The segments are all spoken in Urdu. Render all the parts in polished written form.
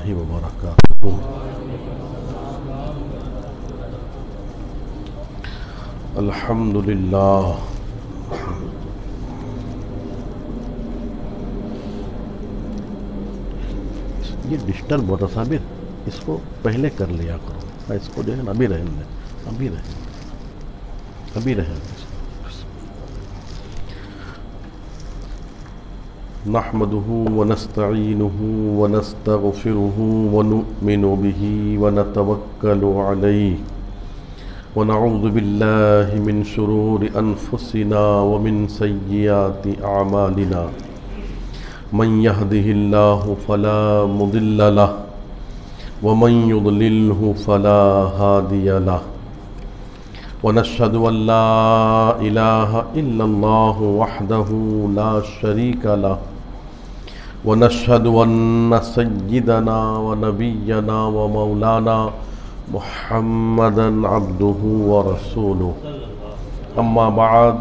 اللہ وبرکاتہ۔ الحمدللہ۔ یہ ڈسٹرب ہوتا صابر، اس کو پہلے کر لیا کرو، اس کو جو ہے نا ابھی رہنے دیں، ابھی رہنے دیں۔ نحمده ونستعینه ونستغفره ونؤمن به ونتوکل علیہ ونعوذ باللہ من شرور انفسنا ومن سیئات اعمالنا من يهده الله فلا مضل له ومن يضلله فلا هادي له ونشهد أن لا إله إلا الله وحده لا شريك له ونشهد أن سيدنا ونبينا ومولانا محمدا عبده ورسوله أما بعد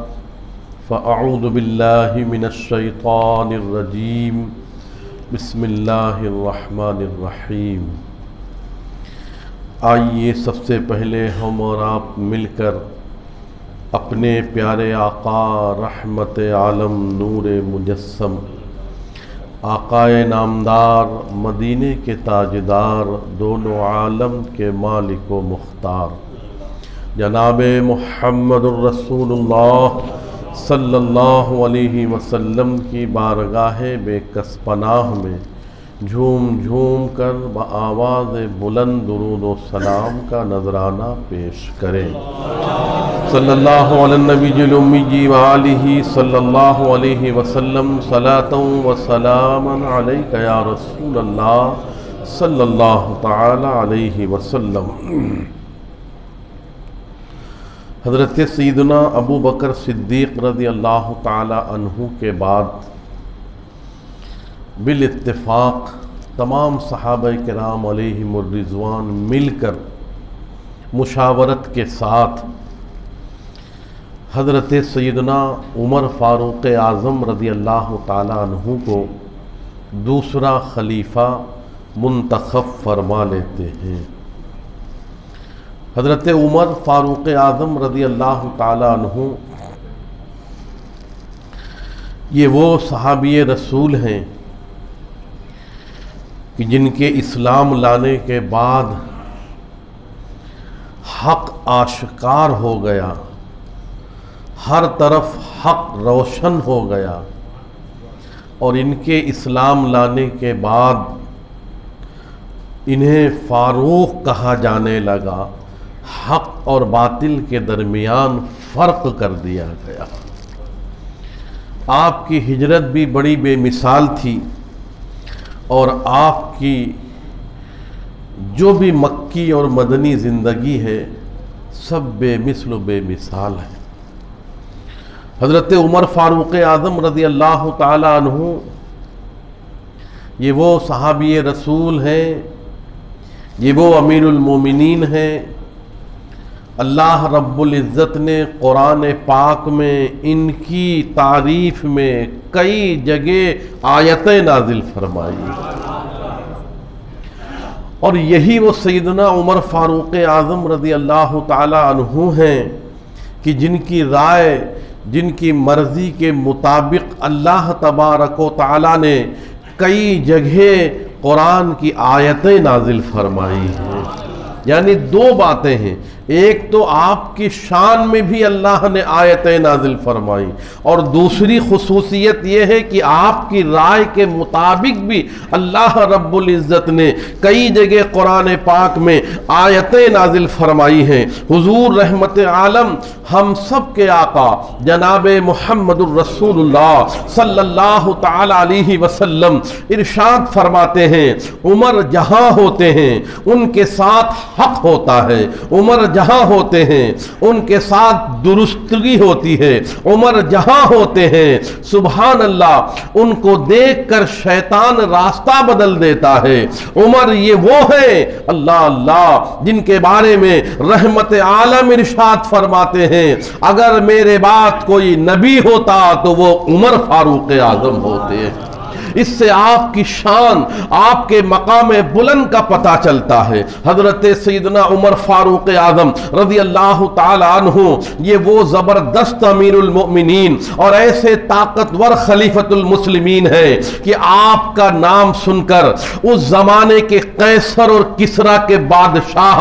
فأعوذ بالله من الشيطان الرجيم بسم الله الرحمن الرحيم۔ آئیے سب سے پہلے ہم اور آپ مل کر اپنے پیارے آقا رحمت عالم نور مجسم آقائے نامدار مدینے کے تاجدار دونوں عالم کے مالک و مختار جناب محمد الرسول اللہ صلی اللہ علیہ وسلم کی بارگاہ بے کس پناہ میں جھوم جھوم کر بآواز بلند درود و سلام کا نذرانہ پیش کریں۔ صلی اللہ علی النبی الامی وآلہ صلی اللہ علیہ وسلم صلاۃ و سلاما علیک یا رسول اللہ صلی اللہ تعالی علیہ وسلم۔ حضرت سیدنا ابو بکر صدیق رضی اللہ تعالی عنہ کے بعد بالاتفاق تمام صحابہ کرام علیہم الرضوان مل کر مشاورت کے ساتھ حضرت سیدنا عمر فاروق اعظم رضی اللہ تعالی عنہ کو دوسرا خلیفہ منتخب فرما لیتے ہیں۔ حضرت عمر فاروق اعظم رضی اللہ تعالی عنہ یہ وہ صحابی رسول ہیں کہ جن کے اسلام لانے کے بعد حق آشکار ہو گیا، ہر طرف حق روشن ہو گیا، اور ان کے اسلام لانے کے بعد انہیں فاروق کہا جانے لگا، حق اور باطل کے درمیان فرق کر دیا گیا۔ آپ کی ہجرت بھی بڑی بے مثال تھی، اور آپ کی جو بھی مکی اور مدنی زندگی ہے سب بے مثل و بے مثال ہے۔ حضرت عمر فاروق اعظم رضی اللہ تعالی عنہ یہ وہ صحابی رسول ہیں، یہ وہ امیر المومنین ہیں۔ اللہ رب العزت نے قرآن پاک میں ان کی تعریف میں کئی جگہ آیتیں نازل فرمائی، اور یہی وہ سیدنا عمر فاروق اعظم رضی اللہ تعالی عنہ ہیں کہ جن کی رائے، جن کی مرضی کے مطابق اللہ تبارک و تعالی نے کئی جگہ قرآن کی آیتیں نازل فرمائی ہیں۔ یعنی دو باتیں ہیں، ایک تو آپ کی شان میں بھی اللہ نے آیتیں نازل فرمائی، اور دوسری خصوصیت یہ ہے کہ آپ کی رائے کے مطابق بھی اللہ رب العزت نے کئی جگہ قرآن پاک میں آیتیں نازل فرمائی ہیں۔ حضور رحمت عالم ہم سب کے آقا جناب محمد الرسول اللہ صلی اللہ تعالی علیہ وسلم ارشاد فرماتے ہیں، عمر جہاں ہوتے ہیں ان کے ساتھ حق ہوتا ہے، عمر جہاں ہوتے ہیں ان کے ساتھ درستگی ہوتی ہے، عمر جہاں ہوتے ہیں سبحان اللہ ان کو دیکھ کر شیطان راستہ بدل دیتا ہے۔ عمر یہ وہ ہیں اللہ اللہ جن کے بارے میں رحمت عالم ارشاد فرماتے ہیں اگر میرے بعد کوئی نبی ہوتا تو وہ عمر فاروق اعظم ہوتے ہیں۔ اس سے آپ کی شان، آپ کے مقام بلند کا پتہ چلتا ہے۔ حضرت سیدنا عمر فاروق اعظم رضی اللہ تعالی عنہ یہ وہ زبردست امیر المؤمنین اور ایسے طاقتور خلیفۃ المسلمین ہیں کہ آپ کا نام سن کر اس زمانے کے قیصر اور کسریٰ کے بادشاہ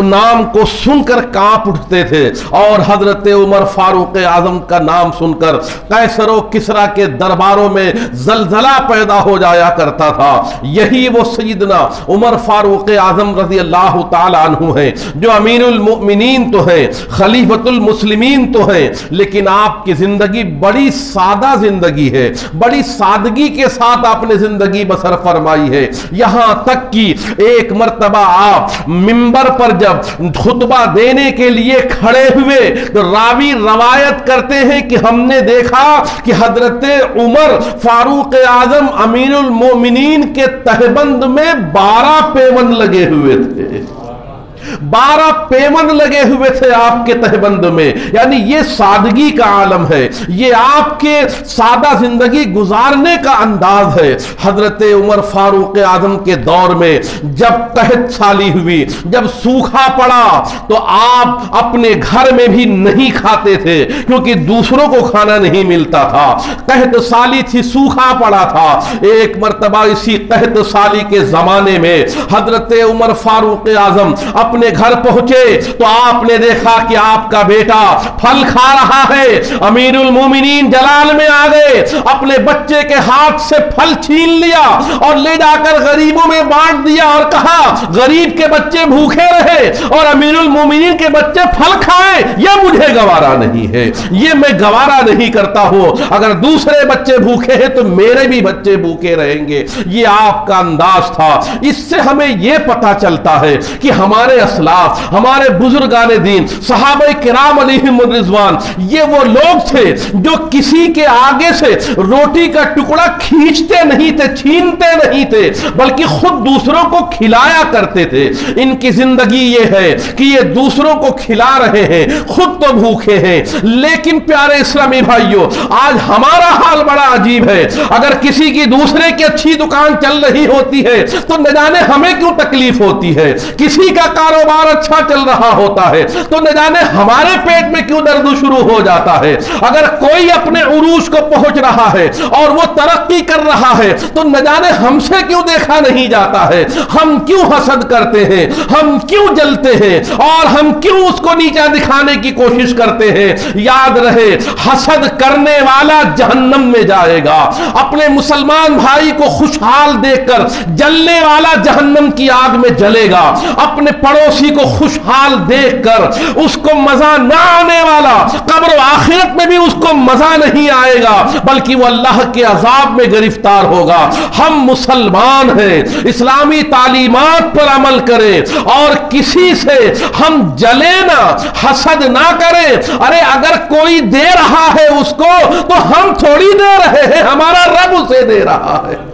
نام کو سن کر کانپ اٹھتے تھے، اور حضرت عمر فاروق اعظم کا نام سن کر قیصر و کسریٰ کے درباروں میں زلزلہ پیدا ہو جایا کرتا تھا۔ یہی وہ سیدنا عمر فاروق اعظم رضی اللہ تعالی عنہ ہیں جو امیر المؤمنین تو ہیں، خلیفۃ المسلمین تو ہیں، لیکن آپ کی زندگی بڑی سادہ زندگی ہے، بڑی سادگی کے ساتھ آپ نے زندگی بسر فرمائی ہے۔ یہاں تک کہ ایک مرتبہ آپ منبر پر جب خطبہ دینے کے لیے کھڑے ہوئے تو راوی روایت کرتے ہیں کہ ہم نے دیکھا کہ حضرت عمر فاروق اعظم امیر المومنین کے تہبند میں 12 پیوند لگے ہوئے تھے، 12 پیوند لگے ہوئے تھے آپ کے تہبند میں۔ یعنی یہ سادگی کا عالم ہے، یہ آپ کے سادہ زندگی گزارنے کا انداز ہے۔ حضرت عمر فاروق اعظم کے دور میں جب قحط سالی ہوئی، جب سوکھا پڑا تو آپ اپنے گھر میں بھی نہیں کھاتے تھے کیونکہ دوسروں کو کھانا نہیں ملتا تھا۔ قحط سالی تھی، سوکھا پڑا تھا۔ ایک مرتبہ اسی قحط سالی کے زمانے میں حضرت عمر فاروق اعظم اپنے گھر پہنچے تو آپ نے دیکھا کہ آپ کا بیٹا پھل کھا رہا ہے۔ امیر المومنین جلال میں آ گئے، اپنے بچے کے ہاتھ سے پھل چھین لیا اور لے جا کر غریبوں میں بانٹ دیا اور کہا غریب کے بچے بھوکے رہے اور امیر المومنین کے بچے پھل کھائیں، یہ مجھے گوارا نہیں ہے، یہ میں گوارا نہیں کرتا ہوں۔ اگر دوسرے بچے بھوکے ہیں تو میرے بھی بچے بھوکے رہیں گے۔ یہ آپ کا انداز تھا۔ اس سے ہمیں یہ پتہ چلتا ہے کہ ہمارے اسلاف، ہمارے بزرگان دین، صحابہ کرام علیہم الرضوان، یہ وہ لوگ تھے جو کسی کے آگے سے روٹی کا ٹکڑا کھینچتے نہیں تھے، چھینتے نہیں تھے، بلکہ خود دوسروں کو کھلایا کرتے تھے۔ ان کی زندگی یہ ہے کہ یہ دوسروں کو کھلا رہے ہیں، خود تو بھوکے ہیں۔ لیکن پیارے اسلامی بھائیوں، آج ہمارا حال بڑا عجیب ہے۔ اگر کسی کی دوسرے کی اچھی دکان چل رہی ہوتی ہے تو نہ جانے ہمیں کیوں تکلیف ہوتی ہے، کسی کا کاروبار اچھا چل رہا ہوتا ہے تو نہ جانے ہمارے پیٹ میں کیوں درد شروع ہو جاتا ہے۔ اگر کوئی اپنے عروج کو پہنچ رہا ہے اور وہ ترقی کر رہا ہے تو نہ جانے ہم سے کیوں دیکھا نہیں جاتا ہے، ہم کیوں حسد کرتے ہیں، ہم کیوں جلتے ہیں اور ہم کیوں اس کو نیچا دکھانے کی کوشش کرتے ہیں۔ یاد رہے، حسد کرنے والا جہنم میں جائے گا۔ اپنے مسلمان بھائی کو خوشحال دیکھ کر جلنے والا جہنم کی آگ میں جلے گا۔ اپنے پڑوسی کو خوشحال دیکھ کر اس کو مزہ نہ آنے والا قبر و آخرت میں بھی اس کو مزہ نہیں آئے گا، بلکہ وہ اللہ کے عذاب میں گرفتار ہوگا۔ ہم مسلمان ہیں، اسلامی تعلیمات پر عمل کریں اور کسی سے ہم جلے نہ، حسد نہ کریں۔ ارے اگر کوئی دے رہا ہے اس کو تو ہم تھوڑی دے رہے ہیں، ہمارا رب اسے دے رہا ہے۔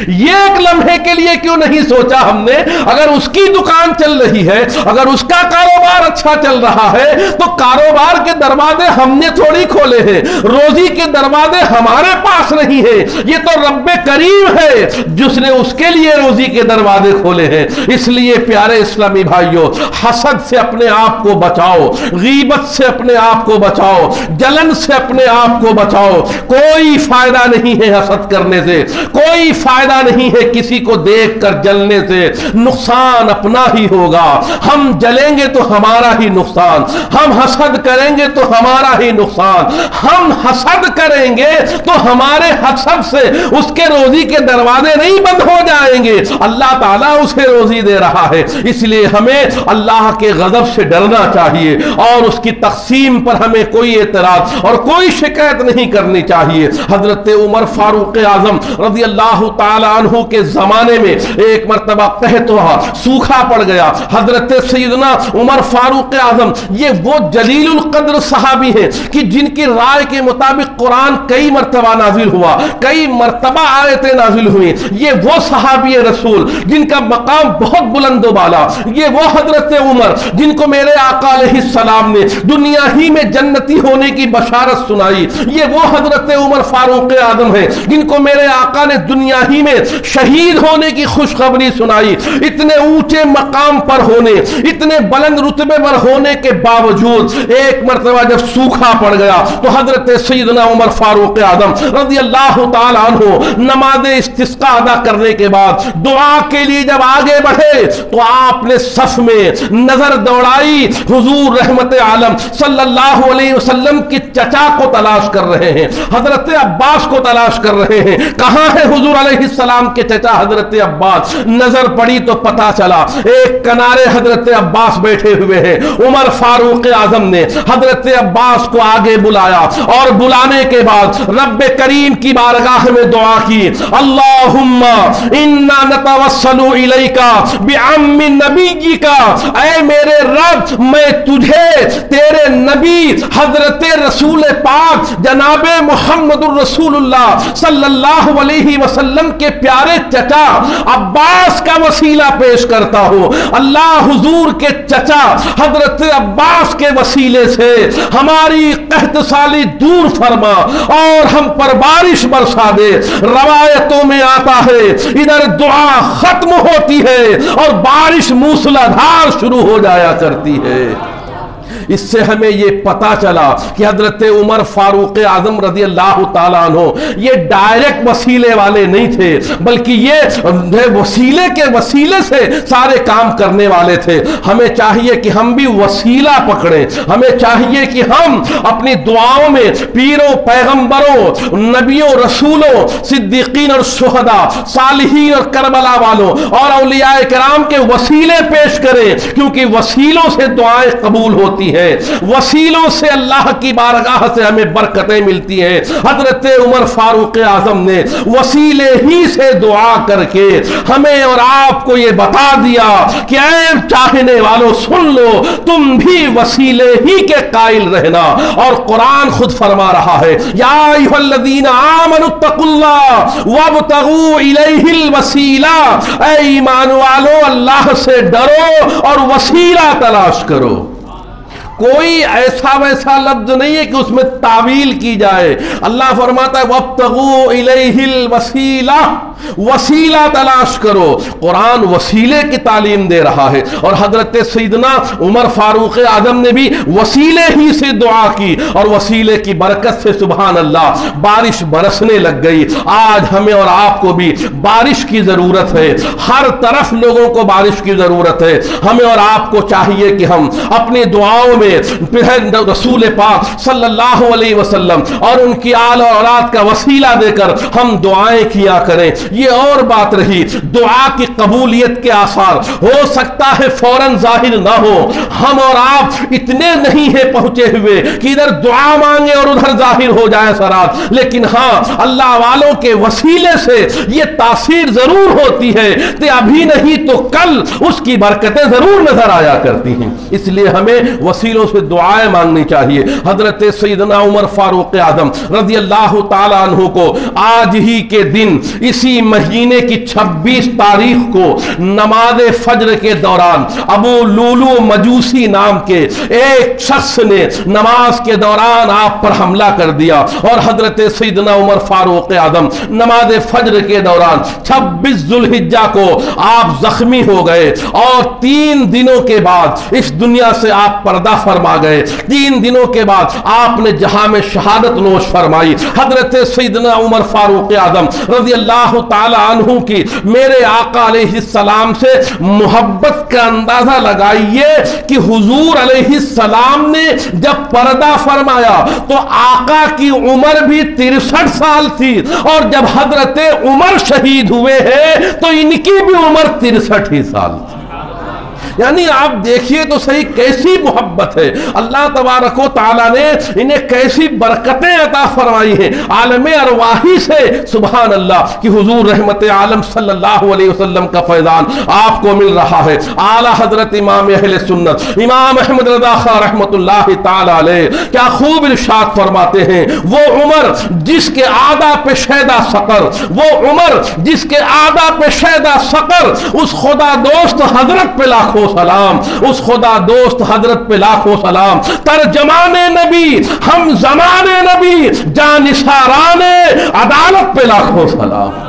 یہ ایک لمحے کے لیے کیوں نہیں سوچا ہم نے، اگر اس کی دکان چل رہی ہے، اگر اس کا کاروبار اچھا چل رہا ہے تو کاروبار کے دروازے ہم نے تھوڑی کھولے ہیں، روزی کے دروازے ہمارے پاس نہیں ہیں، یہ تو رب کریم ہے جس نے اس کے لیے روزی کے دروازے کھولے ہیں۔ اس لیے پیارے اسلامی بھائیوں، حسد سے اپنے آپ کو بچاؤ، غیبت سے اپنے آپ کو بچاؤ، جلن سے اپنے آپ کو بچاؤ۔ کوئی فائدہ نہیں ہے حسد کرنے سے، کوئی فائدہ نہیں ہے کسی کو دیکھ کر جلنے سے، نقصان اپنا ہی ہوگا۔ ہم جلیں گے تو ہمارا ہی نقصان، ہم حسد کریں گے تو ہمارا ہی نقصان، ہم حسد کریں گے تو ہمارے حسد سے اس کے روزی کے دروازے نہیں بند ہو جائیں گے، اللہ تعالیٰ اسے روزی دے رہا ہے۔ اس لیے ہمیں اللہ کے غضب سے ڈرنا چاہیے اور اس کی تقسیم پر ہمیں کوئی اعتراض اور کوئی شکایت نہیں کرنی چاہیے۔ حضرت عمر فاروق اعظم رضی اللہ تعالیٰ تعالی عنہ کے زمانے میں ایک مرتبہ قحط ہوا، سوکھا پڑ گیا. حضرت سیدنا عمر فاروق اعظم یہ وہ جلیل القدر صحابی ہیں کہ جن کی رائے کے مطابق قرآن کئی مرتبہ نازل ہوا، کئی مرتبہ آیتیں نازل ہوئی. یہ وہ صحابی رسول جن کا مقام بہت بلند و بالا. یہ وہ حضرت عمر جن کو میرے آقا علیہ السلام نے دنیا ہی میں جنتی ہونے کی بشارت سنائی. یہ وہ حضرت عمر فاروق اعظم ہیں جن کو میرے آقا نے دنیا ہی میں شہید ہونے کی خوشخبری سنائی. اتنے اونچے مقام پر ہونے، اتنے بلند رتبے پر ہونے کے باوجود ایک مرتبہ جب سوکھا پڑ گیا تو حضرت سیدنا عمر فاروق اعظم رضی اللہ تعالی عنہ نماز استسقاء ادا کرنے کے بعد دعا کے لیے جب آگے بڑھے تو آپ نے صف میں نظر دوڑائی. حضور رحمت عالم صلی اللہ علیہ وسلم کی چچا کو تلاش کر رہے ہیں، حضرت عباس کو تلاش کر رہے ہیں. کہاں ہے حضور علیہ السلام کے چچا حضرت عباس؟ نظر پڑی تو پتا چلا ایک کنارے حضرت عباس بیٹھے ہوئے ہیں. عمر فاروق اعظم نے حضرت عباس کو آگے بلایا اور بلانے کے بعد رب کریم کی بارگاہ میں دعا کی. اللہم انا نتوسل الیک بعم نبیک، اے میرے رب میں تجھے تیرے نبی حضرت رسول پاک جناب محمد الرسول اللہ صلی اللہ علیہ وسلم کے پیارے چچا عباس کا وسیلہ پیش کرتا ہوں. اللہ حضور کے چچا حضرت عباس کے وسیلے سے ہماری قحط سالی دور فرما اور ہم پر بارش برسا دے. روایتوں میں آتا ہے ادھر دعا ختم ہوتی ہے اور بارش موسلادھار شروع ہو جایا کرتی ہے. اس سے ہمیں یہ پتا چلا کہ حضرت عمر فاروق اعظم رضی اللہ تعالیٰ عنہ یہ ڈائریکٹ وسیلے والے نہیں تھے، بلکہ یہ وسیلے کے وسیلے سے سارے کام کرنے والے تھے. ہمیں چاہیے کہ ہم بھی وسیلہ پکڑیں. ہمیں چاہیے کہ ہم اپنی دعاؤں میں پیروں، پیغمبروں، نبیوں، رسولوں، صدیقین اور شہداء، صالحین اور کربلا والوں اور اولیاء کرام کے وسیلے پیش کریں، کیونکہ وسیلوں سے دعائیں قبول ہوتی ہیں، وسیلوں سے اللہ کی بارگاہ سے ہمیں برکتیں ملتی ہیں. حضرت عمر فاروق اعظم نے وسیلے ہی سے دعا کر کے ہمیں اور آپ کو یہ بتا دیا کہ اے چاہنے والوں سن لو، تم بھی وسیلے ہی کے قائل رہنا. اور قرآن خود فرما رہا ہے یا ایھا الذین آمنوا اتقوا اللہ وابتغوا الیہ الوسیلہ، اے ایمان والو اللہ سے ڈرو اور وسیلہ تلاش کرو. کوئی ایسا ویسا لفظ نہیں ہے کہ اس میں تعویل کی جائے. اللہ فرماتا ہے وابتغوا الیہ الوسیلہ، وسیلہ تلاش کرو. قرآن وسیلے کی تعلیم دے رہا ہے اور حضرت سیدنا عمر فاروق اعظم نے بھی وسیلے ہی سے دعا کی اور وسیلے کی برکت سے سبحان اللہ بارش برسنے لگ گئی. آج ہمیں اور آپ کو بھی بارش کی ضرورت ہے، ہر طرف لوگوں کو بارش کی ضرورت ہے. ہمیں اور آپ کو چاہیے کہ ہم اپنی دعاؤں میں رسول پاک صلی اللہ علیہ وسلم اور ان کی آل اور اولاد کا وسیلہ دے کر ہم دعائیں کیا کریں. یہ اور بات رہی دعا کی قبولیت کے آثار، ہو سکتا ہے فوراً ظاہر نہ ہو. ہم اور آپ اتنے نہیں ہیں پہنچے ہوئے کہ ادھر دعا مانگے اور ادھر ظاہر ہو جائے اثرات، لیکن ہاں اللہ والوں کے وسیلے سے یہ تاثیر ضرور ہوتی ہے کہ ابھی نہیں تو کل اس کی برکتیں ضرور نظر آیا کرتی ہیں. اس لیے ہمیں وسیلوں سے دعائیں مانگنی چاہیے. حضرت سیدنا عمر فاروق اعظم رضی اللہ تعالی عنہ کو آج ہی کے دن اسی مہینے کی 26 تاریخ کو نماز فجر کے دوران ابو لولو مجوسی نام کے ایک شخص نے نماز کے دوران آپ پر حملہ کر دیا اور حضرت سیدنا عمر فاروق اعظم نماز فجر کے دوران 26 ذو الحجہ کو آپ زخمی ہو گئے اور 3 دنوں کے بعد اس دنیا سے آپ پردہ فرما گئے. 3 دنوں کے بعد آپ نے جہاں میں شہادت نوش فرمائی. حضرت سیدنا عمر فاروق اعظم رضی اللہ تعالی عنہ کی میرے آقا علیہ السلام سے محبت کا اندازہ لگائیے کہ حضور علیہ السلام نے جب پردہ فرمایا تو آقا کی عمر بھی 63 سال تھی اور جب حضرت عمر شہید ہوئے ہیں تو ان کی بھی عمر 63 ہی سال تھی. یعنی آپ دیکھیے تو صحیح کیسی محبت ہے، اللہ تبارک و تعالیٰ نے انہیں کیسی برکتیں عطا فرمائی ہیں عالم ارواحی سے، سبحان اللہ، کہ حضور رحمت عالم صلی اللہ علیہ وسلم کا فیضان آپ کو مل رہا ہے۔ اعلیٰ حضرت امام اہل سنت امام احمد رضا خان رحمت اللہ تعالی علیہ کیا خوب ارشاد فرماتے ہیں، وہ عمر جس کے آدھا پہ شیدہ سقر، وہ عمر جس کے آدھا پہ شیدہ سقر، اس خدا دوست حضرت پہ لاکھوں سلام، اس خدا دوست حضرت پہ لاکھوں سلام، ترجمان نبی، ہم زمان نبی، جانثاران عدالت پہ لاکھوں سلام۔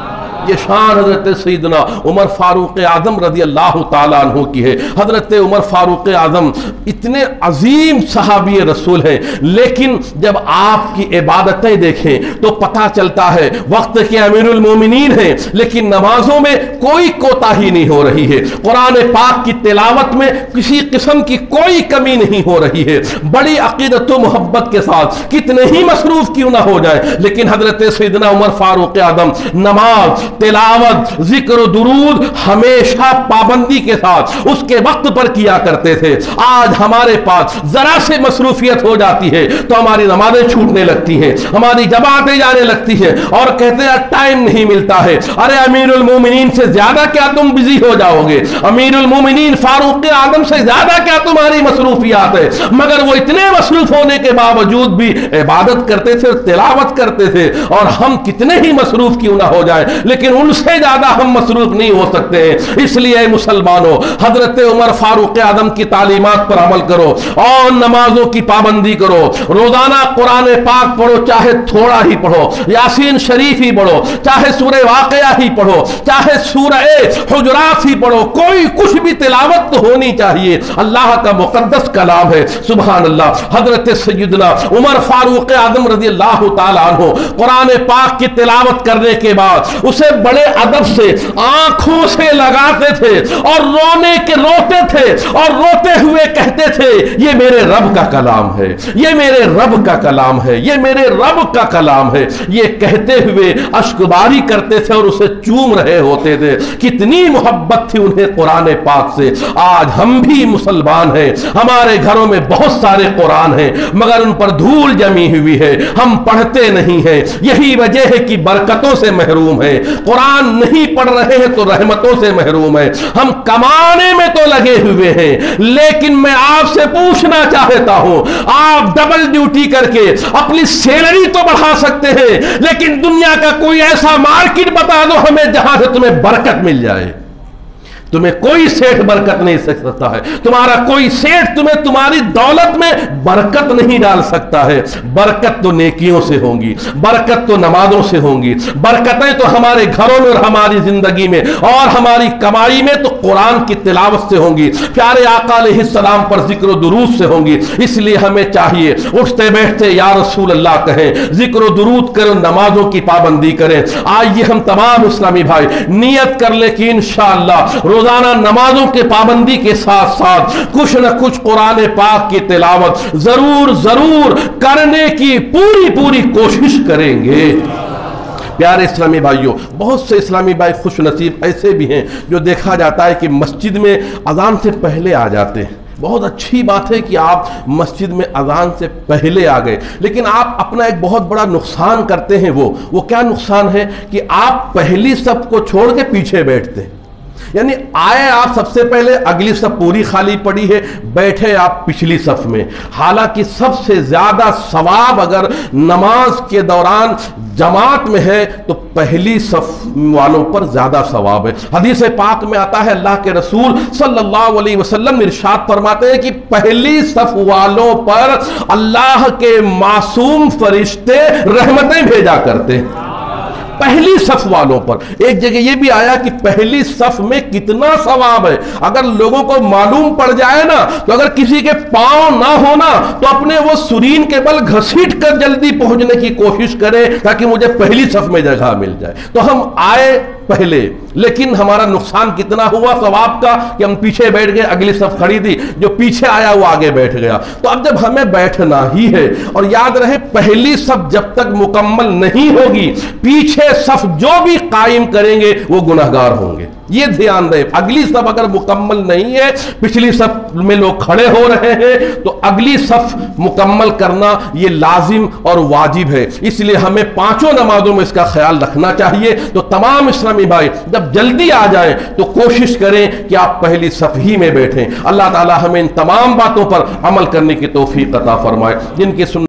یہ شان حضرت سیدنا عمر فاروق اعظم رضی اللہ تعالیٰ عنہ کی ہے۔ حضرت عمر فاروق اعظم اتنے عظیم صحابی رسول ہیں، لیکن جب آپ کی عبادتیں دیکھیں تو پتہ چلتا ہے وقت کے امیر المومنین ہیں، لیکن نمازوں میں کوئی کوتاہی نہیں ہو رہی ہے، قرآن پاک کی تلاوت میں کسی قسم کی کوئی کمی نہیں ہو رہی ہے، بڑی عقیدت و محبت کے ساتھ کتنے ہی مصروف کیوں نہ ہو جائے، لیکن حضرت سیدنا عمر فاروق اعظم نماز، تلاوت، ذکر و درود ہمیشہ پابندی کے ساتھ اس کے وقت پر کیا کرتے تھے۔ آج ہمارے پاس ذرا سے مصروفیت ہو جاتی ہے تو ہماری نمازیں چھوٹنے لگتی ہیں، ہماری جماعتیں جانے لگتی ہیں اور کہتے ہیں ٹائم نہیں ملتا ہے۔ ارے امیر المومنین سے زیادہ کیا تم بزی ہو جاؤ گے، امیر المومنین فاروق اعظم سے زیادہ کیا تمہاری مصروفیات ہے، مگر وہ اتنے مصروف ہونے کے باوجود بھی عبادت کرتے تھے، تلاوت کرتے تھے، اور ہم کتنے ہی مصروف کیوں نہ ہو جائے لیکن ان سے زیادہ ہم مصروف نہیں ہو سکتے ہیں۔ اس لیے مسلمانوں، حضرت عمر فاروق اعظم کی تعلیمات پر عمل کرو اور نمازوں کی پابندی کرو، روزانہ قرآن پاک پڑھو، چاہے تھوڑا ہی پڑھو، یاسین شریف ہی پڑھو، چاہے سورہ واقعہ ہی پڑھو، چاہے سورہ حجرات ہی پڑھو، کوئی کچھ بھی تلاوت تو ہونی چاہیے، اللہ کا مقدس کلام ہے، سبحان اللہ۔ حضرت سیدنا عمر فاروق اعظم رضی اللہ تعالیٰ عنہ قرآن پاک کی تلاوت کرنے کے بعد اسے بڑے ادب سے آنکھوں سے لگاتے تھے اور روتے تھے اور روتے ہوئے کہتے تھے، یہ میرے رب کا کلام ہے، یہ میرے رب کا کلام ہے، یہ میرے رب کا کلام ہے، یہ کہتے ہوئے اشک باری کرتے تھے اور اسے چوم رہے ہوتے تھے۔ کتنی محبت تھی انہیں قرآن پاک سے۔ آج ہم بھی مسلمان ہیں، ہمارے گھروں میں بہت سارے قرآن ہیں مگر ان پر دھول جمی ہوئی ہے، ہم پڑھتے نہیں ہیں، یہی وجہ ہے کہ برکتوں سے محروم ہیں، قرآن نہیں پڑھ رہے ہیں تو رحمتوں سے محروم ہیں، ہم کمانے میں تو لگے ہوئے ہیں، لیکن میں آپ سے پوچھنا چاہتا ہوں، آپ ڈبل ڈیوٹی کر کے اپنی سیلری تو بڑھا سکتے ہیں، لیکن دنیا کا کوئی ایسا مارکیٹ بتا دو ہمیں جہاں سے تمہیں برکت مل جائے۔ تمہیں کوئی سیٹھ برکت نہیں سکتا ہے، تمہارا کوئی سیٹھ تمہیں تمہاری دولت میں برکت نہیں ڈال سکتا ہے۔ برکت تو نیکیوں سے ہوں گی، برکت تو نمازوں سے ہوں گی، برکتیں تو ہمارے گھروں میں اور ہماری زندگی میں اور ہماری کمائی میں تو قرآن کی تلاوت سے ہوں گی، پیارے آقا علیہ السلام پر ذکر و درود سے ہوں گی۔ اس لیے ہمیں چاہیے اٹھتے بیٹھتے یا رسول اللہ کہیں، ذکر و درود کریں، نمازوں کی پابندی کریں۔ آئیے ہم تمام اسلامی بھائی نیت کر لیں کہ انشاءاللہ روزانہ نمازوں کے پابندی کے ساتھ ساتھ کچھ نہ کچھ قرآن پاک کی تلاوت ضرور کرنے کی پوری کوشش کریں گے۔ پیارے اسلامی بھائیوں، بہت سے اسلامی بھائی خوش نصیب ایسے بھی ہیں جو دیکھا جاتا ہے کہ مسجد میں اذان سے پہلے آ جاتے ہیں۔ بہت اچھی بات ہے کہ آپ مسجد میں اذان سے پہلے آ گئے، لیکن آپ اپنا ایک بہت بڑا نقصان کرتے ہیں۔ وہ کیا نقصان ہے کہ آپ پہلی صف کو چھوڑ کے پیچھے بیٹھتے ہیں، یعنی آئے آپ سب سے پہلے، اگلی صف پوری خالی پڑی ہے، بیٹھے آپ پچھلی صف میں۔ حالانکہ سب سے زیادہ ثواب اگر نماز کے دوران جماعت میں ہے تو پہلی صف والوں پر زیادہ ثواب ہے۔ حدیث پاک میں آتا ہے، اللہ کے رسول صلی اللہ علیہ وسلم ارشاد فرماتے ہیں کہ پہلی صف والوں پر اللہ کے معصوم فرشتے رحمتیں بھیجا کرتے ہیں، پہلی صف والوں پر۔ ایک جگہ یہ بھی آیا کہ پہلی صف میں کتنا ثواب ہے، اگر لوگوں کو معلوم پڑ جائے نا تو اگر کسی کے پاؤں نہ ہونا تو اپنے وہ سرین کے بل گھسیٹ کر جلدی پہنچنے کی کوشش کرے تاکہ مجھے پہلی صف میں جگہ مل جائے۔ تو ہم آئے پہلے، لیکن ہمارا نقصان کتنا ہوا ثواب کا کہ ہم پیچھے بیٹھ گئے، اگلی صف کھڑی تھی، جو پیچھے آیا وہ آگے بیٹھ گیا۔ تو اب جب ہمیں بیٹھنا ہی ہے، اور یاد رہے پہلی صف جب تک مکمل نہیں ہوگی، پیچھے صف جو بھی قائم کریں گے وہ گنہگار ہوں گے. یہ دھیان رہے. اگلی صف اگر مکمل نہیں ہے، پچھلی صف میں لوگ کھڑے ہو رہے ہیں، تو اگلی صف مکمل کرنا یہ لازم اور واجب ہے. اس لیے ہمیں پانچوں نمازوں میں اس کا خیال رکھنا چاہیے. تو تمام اسلامی بھائی جب جلدی آ جائیں تو کوشش کریں کہ آپ پہلی صف ہی میں بیٹھیں. اللہ تعالی ہمیں ان تمام باتوں پر عمل کرنے کی توفیق عطا فرمائے. جن کی